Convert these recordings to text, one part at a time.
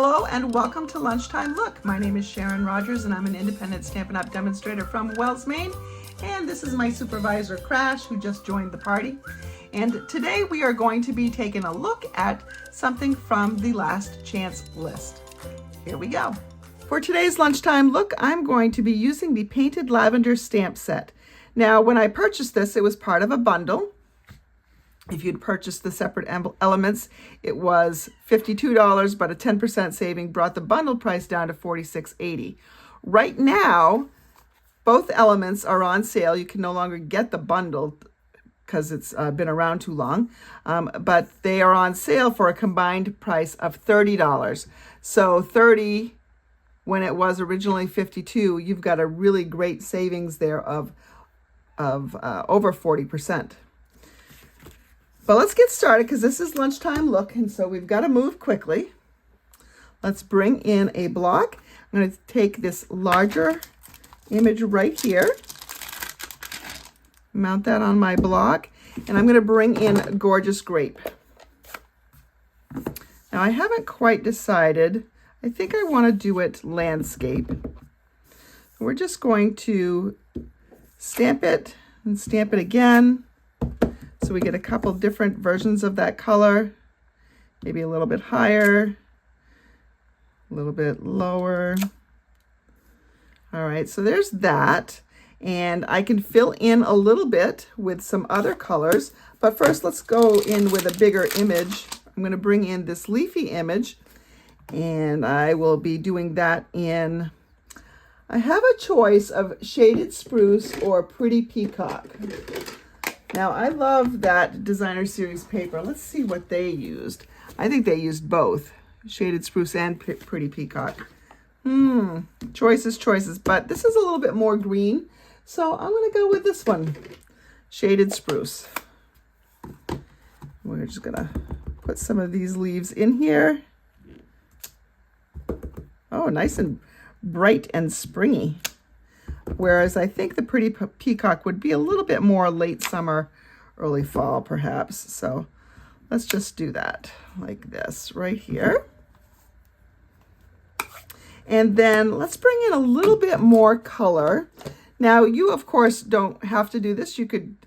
Hello and welcome to Lunchtime Look. My name is Sharon Rogers and I'm an independent Stampin' Up! Demonstrator from Wells, Maine. And this is my supervisor, Crash, who just joined the party. And today we are going to be taking a look at something from the last chance list. Here we go. For today's Lunchtime Look, I'm going to be using the Painted Lavender stamp set. Now, when I purchased this, it was part of a bundle. If you'd purchased the separate elements, it was $52, but a 10% saving brought the bundle price down to $46.80. Right now, both elements are on sale. You can no longer get the bundle because it's been around too long, but they are on sale for a combined price of $30. So $30, when it was originally $52, you've got a really great savings there of over 40%. But let's get started because this is Lunchtime Look, and so we've got to move quickly. Let's bring in a block. I'm going to take this larger image right here, mount that on my block, and I'm going to bring in Gorgeous Grape. Now, I haven't quite decided. I think I want to do it landscape. We're just going to stamp it and stamp it again. So we get a couple different versions of that color, maybe a little bit higher, a little bit lower. All right, so there's that. And I can fill in a little bit with some other colors, but first let's go in with a bigger image. I'm going to bring in this leafy image, and I will be doing that in, I have a choice of Shaded Spruce or Pretty Peacock. Now, I love that Designer Series paper. Let's see what they used. I think they used both, Shaded Spruce and Pretty Peacock. Choices, but this is a little bit more green, so I'm going to go with this one, Shaded Spruce. We're just going to put some of these leaves in here. Oh, nice and bright and springy. Whereas I think the Pretty Peacock would be a little bit more late summer, early fall, perhaps. So let's just do that like this right here. And then let's bring in a little bit more color. Now, you, of course, don't have to do this. You could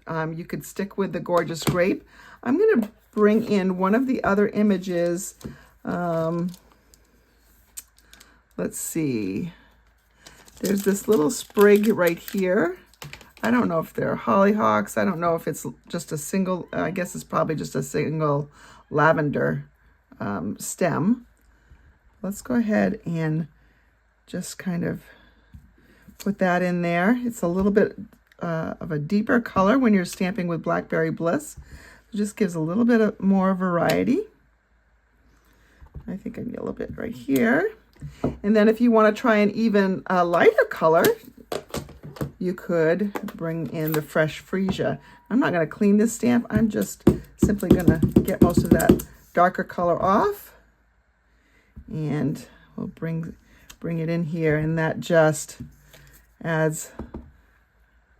stick with the Gorgeous Grape. I'm going to bring in one of the other images. Let's see. There's this little sprig right here. I don't know if they're hollyhocks. I don't know if it's just a single, I guess it's probably just a single lavender stem. Let's go ahead and just kind of put that in there. It's a little bit of a deeper color when you're stamping with Blackberry Bliss. It just gives a little bit more variety. I think I need a little bit right here. And then if you want to try an even lighter color, you could bring in the Fresh Freesia. I'm not going to clean this stamp. I'm just simply going to get most of that darker color off. And we'll bring it in here, and that just adds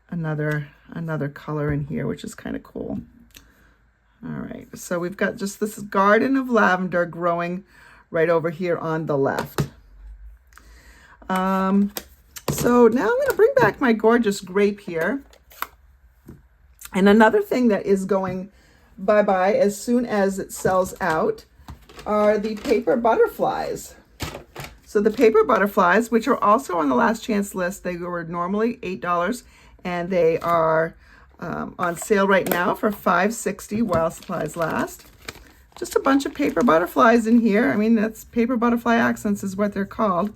another color in here, which is kind of cool. All right, so we've got just this garden of lavender growing right over here on the left. So now I'm going to bring back my Gorgeous Grape here. And another thing that is going bye-bye as soon as it sells out are the paper butterflies. So the paper butterflies, which are also on the last chance list, they were normally $8, and they are on sale right now for $5.60 while supplies last. Just a bunch of paper butterflies in here. I mean, that's paper butterfly accents is what they're called.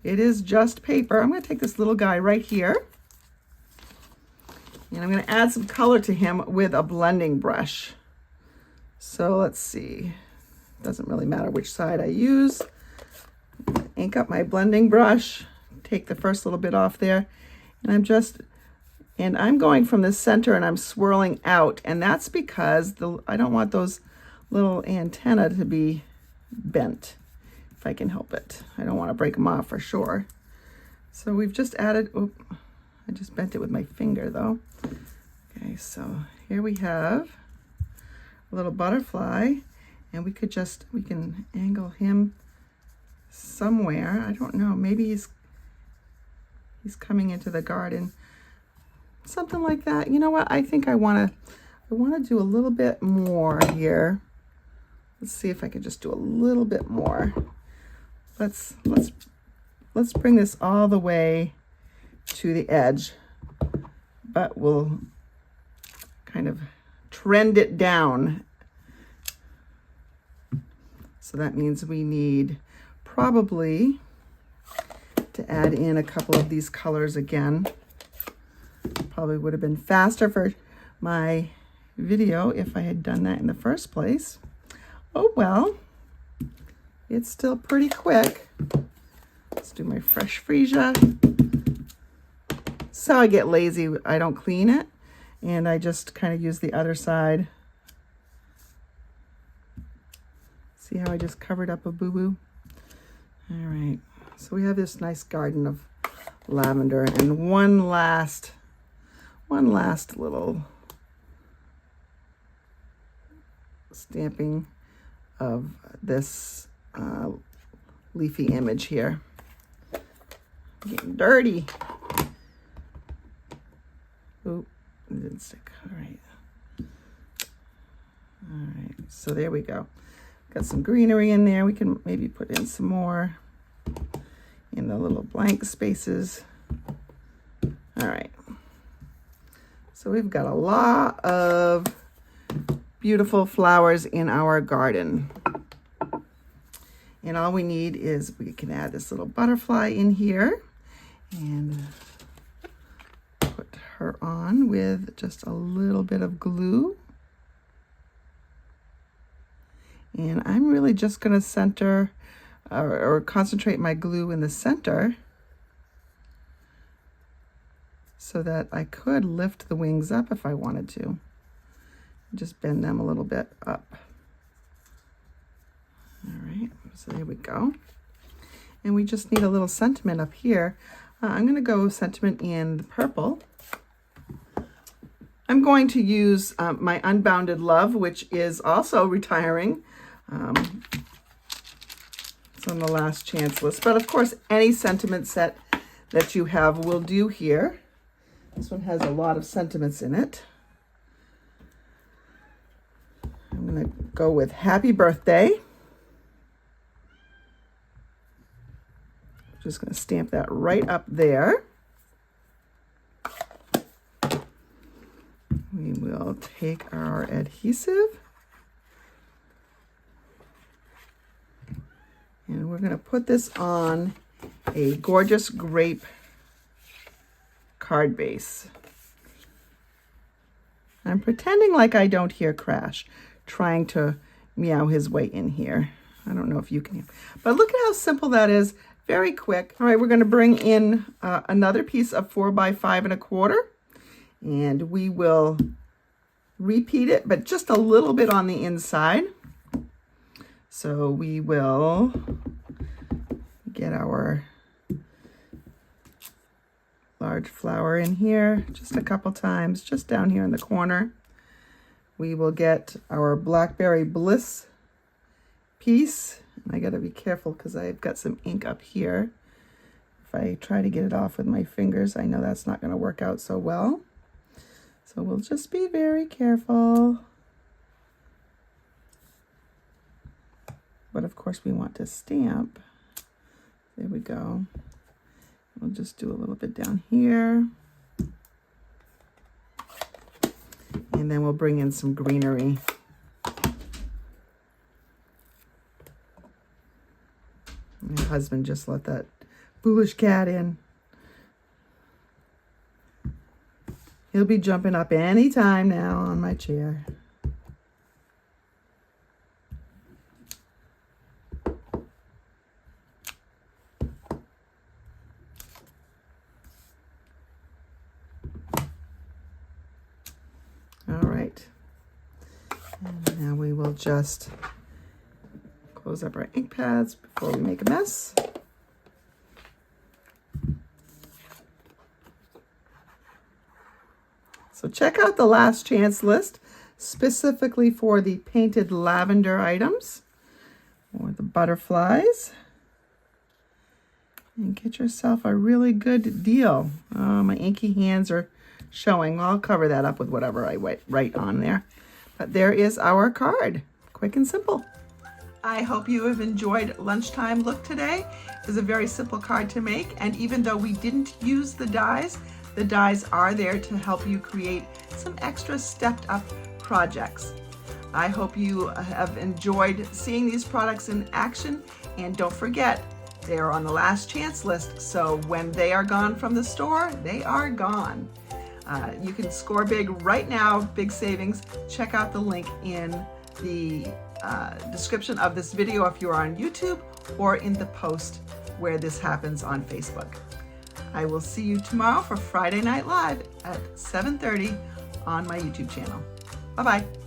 It is just paper. I'm going to take this little guy right here, and I'm going to add some color to him with a blending brush. So let's see. Doesn't really matter which side I use. Ink up my blending brush, take the first little bit off there, and I'm going from the center and I'm swirling out, and that's because I don't want those little antenna to be bent, if I can help it. I don't want to break them off for sure. So we've just added, I just bent it with my finger though. Okay, so here we have a little butterfly, and we can angle him somewhere. I don't know, maybe he's coming into the garden. Something like that. You know what? I think I want to do a little bit more here. Let's see if I can just do a little bit more. Let's bring this all the way to the edge, but we'll kind of trend it down. So that means we need probably to add in a couple of these colors again. Probably would have been faster for my video if I had done that in the first place. Oh well, it's still pretty quick. Let's do my fresh freesia. So I get lazy, I don't clean it, and I just kind of use the other side. See how I just covered up a boo-boo? All right, so we have this nice garden of lavender, and one last little stamping of this leafy image here. Getting dirty. Oh, it didn't stick. All right. All right, so there we go. Got some greenery in there. We can maybe put in some more in the little blank spaces. All right. So we've got a lot of beautiful flowers in our garden. And all we need is we can add this little butterfly in here and put her on with just a little bit of glue. And I'm really just going to center or concentrate my glue in the center so that I could lift the wings up if I wanted to. Just bend them a little bit up. All right, so there we go. And we just need a little sentiment up here. I'm going to go sentiment in the purple. I'm going to use my Unbounded Love, which is also retiring. It's on the last chance list. But of course, any sentiment set that you have will do here. This one has a lot of sentiments in it. I'm going to go with Happy Birthday. Just going to stamp that right up there. We will take our adhesive and we're going to put this on a gorgeous grape card base. I'm pretending like I don't hear Crash trying to meow his way in here. I don't know if you can hear, but look at how simple that is. Very quick. All right, we're going to bring in another piece of 4 by 5 1/4, and we will repeat it, but just a little bit on the inside. So we will get our large flower in here just a couple times, just down here in the corner. We will get our Blackberry Bliss piece. I got to be careful because I've got some ink up here. If I try to get it off with my fingers, I know that's not going to work out so well. So we'll just be very careful. But of course we want to stamp. There we go. We'll just do a little bit down here. And then we'll bring in some greenery. My husband just let that foolish cat in. He'll be jumping up any time now on my chair. All right. And now we will just close up our ink pads before we make a mess. So check out the last chance list specifically for the painted lavender items or the butterflies. and get yourself a really good deal. My inky hands are showing. I'll cover that up with whatever I write on there. But there is our card. Quick and simple. I hope you have enjoyed Lunchtime Look today. It's a very simple card to make, and even though we didn't use the dies are there to help you create some extra stepped up projects. I hope you have enjoyed seeing these products in action, and don't forget, they are on the last chance list, so when they are gone from the store, they are gone. You can score big right now, big savings. Check out the link in the description of this video if you are on YouTube, or in the post where this happens on Facebook. I will see you tomorrow for Friday Night Live at 7:30 on my YouTube channel. Bye-bye.